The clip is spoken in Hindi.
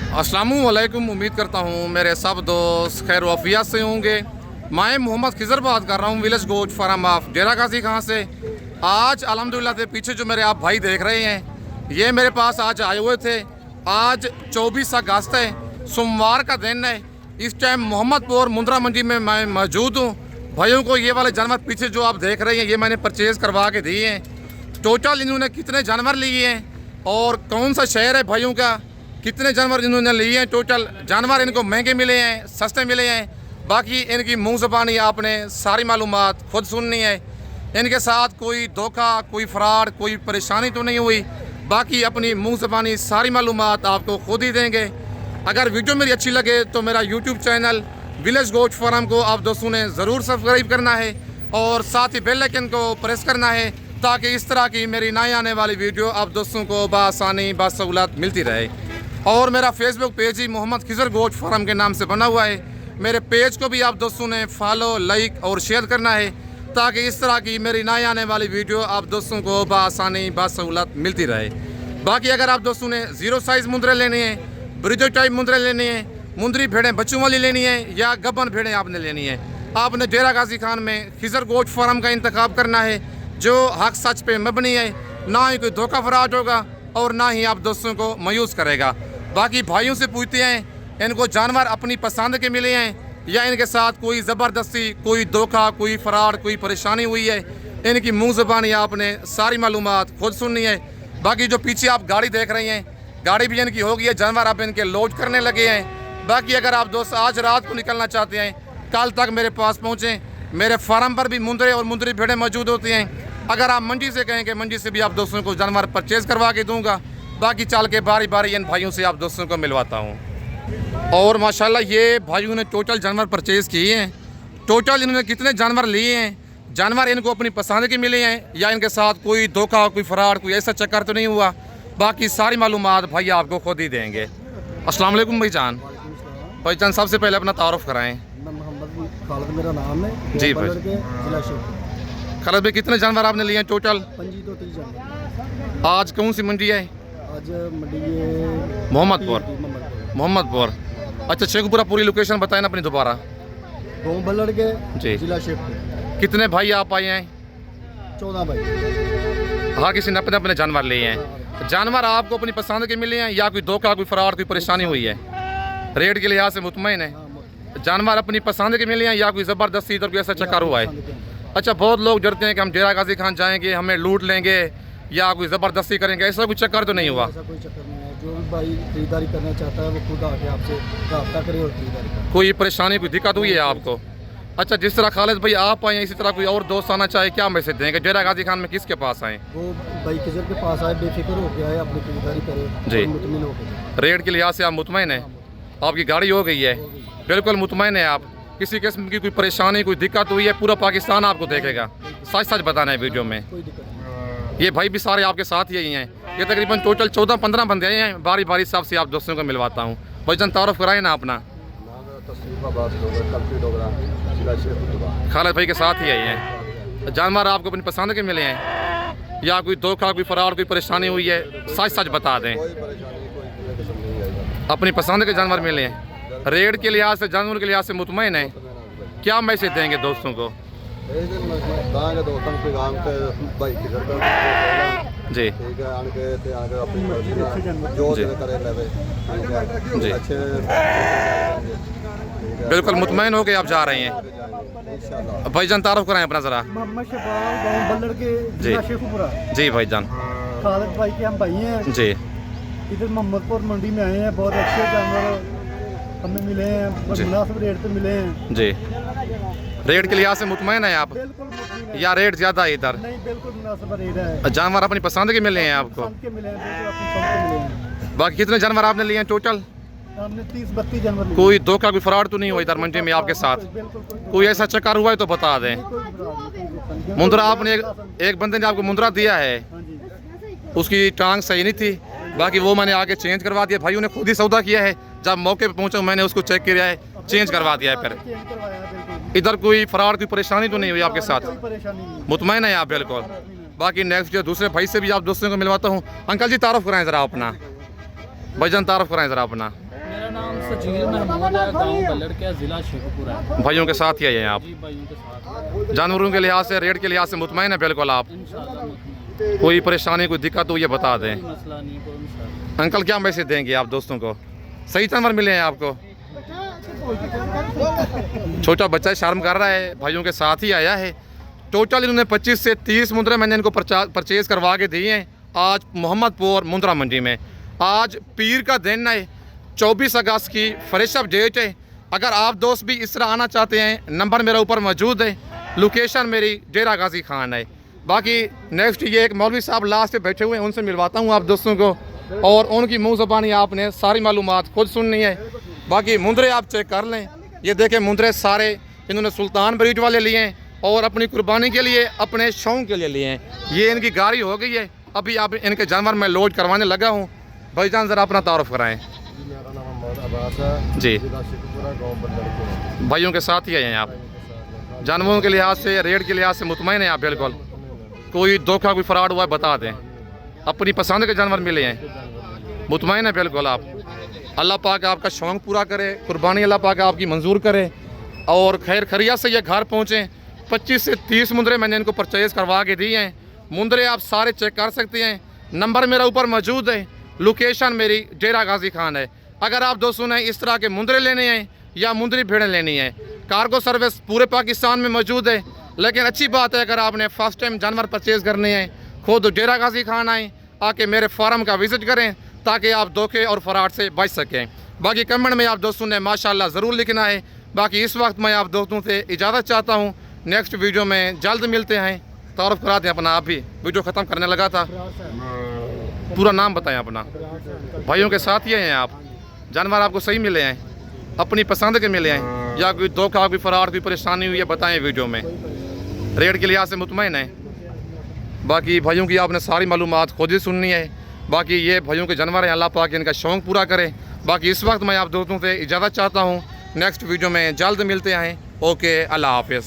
अस्सलामुअलैकुम। उम्मीद करता हूँ मेरे सब दोस्त खैर वफियत से होंगे। मैं मोहम्मद खिज़र बात कर रहा हूँ विलेज गोश्त फार्म ऑफ डेरा गाजी खां से। आज अल्हम्दुलिल्लाह से पीछे जो मेरे आप भाई देख रहे हैं ये मेरे पास आज आए हुए थे। आज 24 अगस्त है, सोमवार का दिन है। इस टाइम मोहम्मदपुर मुंद्रा मंडी में मैं मौजूद हूँ। भाइयों को ये वाले जानवर पीछे जो आप देख रहे हैं ये मैंने परचेज़ करवा के दिए हैं। टोटल इन्होंने कितने जानवर लिए हैं और कौन सा शहर है भाइयों का, कितने जानवर इन्होंने लिए हैं, टोटल जानवर इनको महंगे मिले हैं, सस्ते मिले हैं, बाकी इनकी मुंह ज़बानी आपने सारी मालूमात खुद सुननी है। इनके साथ कोई धोखा, कोई फ्रॉड, कोई परेशानी तो नहीं हुई। बाकी अपनी मुंह ज़बानी सारी मालूमात आपको खुद ही देंगे। अगर वीडियो मेरी अच्छी लगे तो मेरा यूट्यूब चैनल विलेज गोश्त फार्म को आप दोस्तों ने ज़रूर सब्सक्राइब करना है और साथ ही बेल आइकन को प्रेस करना है ताकि इस तरह की मेरी नई आने वाली वीडियो आप दोस्तों को बआसानी बासहूलत मिलती रहे। और मेरा फेसबुक पेज ही मोहम्मद खिज़र गोश्त फार्म के नाम से बना हुआ है। मेरे पेज को भी आप दोस्तों ने फॉलो, लाइक और शेयर करना है ताकि इस तरह की मेरी नई आने वाली वीडियो आप दोस्तों को बआसानी बासहूलत मिलती रहे। बाकी अगर आप दोस्तों ने ज़ीरो साइज़ मुंदरे लेने हैं, ब्रिजो टाइप मुंदरे लेने हैं, मुंदरी भेड़ें बच्चों वाली लेनी है या गब्बन भेड़ें आपने लेनी है, आपने डेरा गाजी खान में खिज़र गोश्त फार्म का इंतखाब करना है जो हक सच पे मबनी है। ना ही कोई धोखा फराड होगा और ना ही आप दोस्तों को मायूस करेगा। बाकी भाइयों से पूछते हैं इनको जानवर अपनी पसंद के मिले हैं या इनके साथ कोई ज़बरदस्ती, कोई धोखा, कोई फराड, कोई परेशानी हुई है। इनकी मुंह ज़बानी आपने सारी मालूमात खुद सुननी है। बाकी जो पीछे आप गाड़ी देख रही हैं गाड़ी भी इनकी हो गई है, जानवर आप इनके लोड करने लगे हैं। बाकी अगर आप दोस्त आज रात को निकलना चाहते हैं कल तक मेरे पास पहुँचें। मेरे फार्म पर भी मुंदरे और मुंदरी भेड़ें मौजूद होती हैं। अगर आप मंडी से कहेंगे मंडी से भी आप दोस्तों को जानवर परचेज़ करवा के दूंगा। बाकी चल के बारी बारी इन भाइयों से आप दोस्तों को मिलवाता हूं। और माशाल्लाह ये भाइयों ने टोटल जानवर परचेज़ किए हैं। टोटल इन्होंने कितने जानवर लिए हैं, जानवर इनको अपनी पसंद के मिले हैं या इनके साथ कोई धोखा, कोई फराड, कोई ऐसा चक्कर तो नहीं हुआ। बाकी सारी मालूमात भाई आपको खुद ही देंगे। अस्सलाम वालेकुम भाईजान। भाईजान सबसे पहले अपना तारुफ कराएँ। खालिद मेरा नाम है जी भाई। जिला शेखपुरा। खालिद भाई कितने जानवर आपने लिए हैं टोटल? 25 तो 30 जानवर। आज कौन सी मंडी है? आज मंडी ये मोहम्मदपुर। मोहम्मदपुर। अच्छा, शेखपुरा पूरी लोकेशन बताएं ना अपनी दोबारा। गाँव बल्लड़ के जी, जिला शेखपुरा। कितने भाई आप आए हैं? 14 भाई। हाँ, किसी ने अपने अपने जानवर लिए हैं। जानवर आपको अपनी पसंद के मिले हैं या कोई धोखा, कोई फराड, कोई परेशानी हुई है? रेट के लिहाज से मुतमईन है? जानवर अपनी पसंद के मिले हैं या कोई ज़बरदस्ती इधर कोई ऐसा चक्कर हुआ है? अच्छा, बहुत लोग डरते हैं कि हम डेरा गाजी खान जाएंगे, हमें लूट लेंगे या कोई ज़बरदस्ती करेंगे, ऐसा कोई चक्कर तो नहीं हुआ? ऐसा कोई चक्कर नहीं है। जो भी भाई खरीदारी करना चाहता है वो खुद आके आपसे रब्ता करे और खरीदारी करे। कोई परेशानी, कोई दिक्कत हुई है आपको? अच्छा, जिस तरह खालिद भाई आप आए हैं इसी तरह कोई और दोस्त आना चाहे, क्या मैसेज देंगे? डेरा गाजी खान में किसके पास आए? वो भाई खिज़र के पास आए, बेफिक्र होकर आए, अपनी खरीदारी करे जी। मुतमिन होकर। रेट के लिहाज से आप मुतमईन हैं? आपकी गाड़ी हो गई है? बिल्कुल मुतमईन है आप? किसी किस्म की कोई परेशानी, कोई दिक्कत हुई है? पूरा पाकिस्तान आपको देखेगा। सच सच बताना है वीडियो में। कोई दिक्कत नहीं। ये भाई भी सारे आपके साथ ही हैं। ये तकरीबन टोटल 14-15 बंदे आए हैं। बारी बारी सब से आप दोस्तों को मिलवाता हूँ। भाईजान तारुफ कराए ना अपना। खालिद भाई के साथ ही आए हैं। जानवर आपको अपनी पसंद के मिले हैं या कोई धोखा, कोई फरार, कोई परेशानी हुई है? सच सच बता दें। अपनी पसंद के जानवर मिले हैं। रेट के लिहाज से, जानवर के लिहाज से मुतमईन है। क्या मैसेज देंगे दोस्तों को? जी जी, बिल्कुल मुतमईन हो के आप जा रहे हैं। भाईजान तारुफ कराएं अपना ज़रा। मोहम्मद शफाक, गाँव बल्लड़ के जिला शेखपुरा। जी भाईजान। खालिद भाई के हम भाई हैं जी। इधर मोहम्मदपुर मंडी में आए हैं। बहुत अच्छे जानवर हमें मिले हैं, मुनासिब रेट पे मिले हैं। जी, रेट के लिहाज से मुतमईन है आप बिल्कुल मुतमिन है। या रेट ज़्यादा है इधर? नहीं, बिल्कुल मुनासिब रेट है। जानवर अपनी पसंद के मिले हैं आपको? पसंद के मिले हैं, बिल्कुल अपनी पसंद के मिले हैं। बाकी कितने जानवर आपने लिए हैं टोटल? हमने 30-32 जानवर लिए। कोई धोखा, कोई फ्रॉड तो नहीं हुआ इधर मंडी में आपके साथ? बिल्कुल कोई ऐसा चक्कर हुआ है तो बता दें। मुंदरा आपने एक बंदे ने आपको मुंदरा दिया है, हाँ जी। उसकी टांग सही नहीं थी, बाकी वो मैंने आगे चेंज करवा दिया। भाइयों ने खुद ही सौदा किया है। जब मौके पे पहुंचा मैंने उसको चेक किया है, चेंज करवा दिया है। फिर इधर कोई फरार, कोई परेशानी तो नहीं हुई आपके साथ? मुतमईन है आप? बिल्कुल। बाकी नेक्स्ट जो दूसरे भाई से भी आप दोस्तों को मिलवाता हूँ। अंकल जी तारुफ कराएं ज़रा अपना। भाईजान तारुफ कराएं ज़रा अपना। मेरा नाम सजील महमूद है, गांव बल्लड़ के, ज़िला शेखपुरा है। भाइयों के साथ ही आए हैं आप? जी भाइयों के साथ। जानवरों के लिहाज से, रेट के लिहाज से मुतमईन है बिल्कुल आप? इंशाल्लाह मुतमईन। कोई परेशानी कोई दिक्कत हो ये बता दें। कोई मसला नहीं, कोई मसला अंकल क्या मैसेज देंगे आप दोस्तों को? सही जानवर मिले हैं आपको? छोटा बच्चा शर्म कर रहा है, भाइयों के साथ ही आया है। टोटल इन्होंने 25 से 30 मुंद्रे मैंने इनको परचेज करवा के दिए हैं आज मोहम्मदपुर मुंद्रा मंडी में। आज पीर का दिन है, 24 अगस्त की फ्रेश अप डेट है। अगर आप दोस्त भी इस तरह आना चाहते हैं, नंबर मेरा ऊपर मौजूद है, लोकेशन मेरी डेरा गाजी खान है। बाकी नेक्स्ट ये एक मौलवी साहब लास्ट पे बैठे हुए हैं, उनसे मिलवाता हूँ आप दोस्तों को, और उनकी मुँह ज़बानी आपने सारी मालूमात खुद सुननी है। बाकी मुंद्रे आप चेक कर लें, ये देखें मुंद्रे सारे इन्होंने सुल्तान ब्रीड वाले लिए हैं और अपनी कुर्बानी के लिए, अपने शौक के लिए लिए हैं। ये इनकी गाड़ी हो गई है, अभी आप इनके जानवर में लोड करवाने लगा हूँ। भाईजान ज़रा अपना तारुफ कराएं। मेरा नाम मोहम्मद अब्बास है जी। ज़िला शेखपुरा, गांव बल्लड़ के। भाइयों के साथ ही आए हैं आप? जानवरों के लिहाज से, रेट के लिहाज से मुतमईन है आप बिल्कुल? कोई धोखा कोई फ्रॉड हुआ है बता दें। अपनी पसंद के जानवर मिले हैं, मुतमईन है बिल्कुल आप? अल्लाह पाक आपका शौक़ पूरा करे, कुर्बानी अल्लाह पाक आपकी मंजूर करे और खैर खैरियत से ये घर पहुँचें। 25 से 30 मुंद्रे मैंने इनको परचेज़ करवा के दिए हैं। मुंद्रे आप सारे चेक कर सकते हैं, नंबर मेरा ऊपर मौजूद है, लोकेशन मेरी डेरा गाजी खान है। अगर आप दोस्तों ने इस तरह के मुंद्रे लेने हैं या मुंद्री भेड़ें लेनी है, कार्गो सर्विस पूरे पाकिस्तान में मौजूद है। लेकिन अच्छी बात है अगर आपने फ़र्स्ट टाइम जानवर परचेज़ करने हैं, खुद डेरा गाजी खान आएँ, आके मेरे फार्म का विज़िट करें ताकि आप धोखे और फ्रॉड से बच सकें। बाकी कमेंट में आप दोस्तों ने माशाल्लाह ज़रूर लिखना है। बाकी इस वक्त मैं आप दोस्तों से इजाज़त चाहता हूँ, नेक्स्ट वीडियो में जल्द मिलते हैं। तारुफ करा दें अपना, आप भी वीडियो ख़त्म करने लगा था, पूरा नाम बताएं अपना। भाइयों के साथ ही हैं आप? जानवर आपको सही मिले हैं, अपनी पसंद के मिले हैं, या कोई धोखा कोई फ्रॉड कोई परेशानी हुई है बताएं वीडियो में। रेट के लिहाज से मुतमईन है? बाकी भाइयों की आपने सारी मालूमात खुद ही सुननी है। बाकी ये भाइयों के जानवर हैं, अल्लाह पाक इनका शौक़ पूरा करे। बाकी इस वक्त मैं आप दोस्तों से इजाज़त चाहता हूँ, नेक्स्ट वीडियो में जल्द मिलते हैं। ओके, अल्लाह हाफिज़।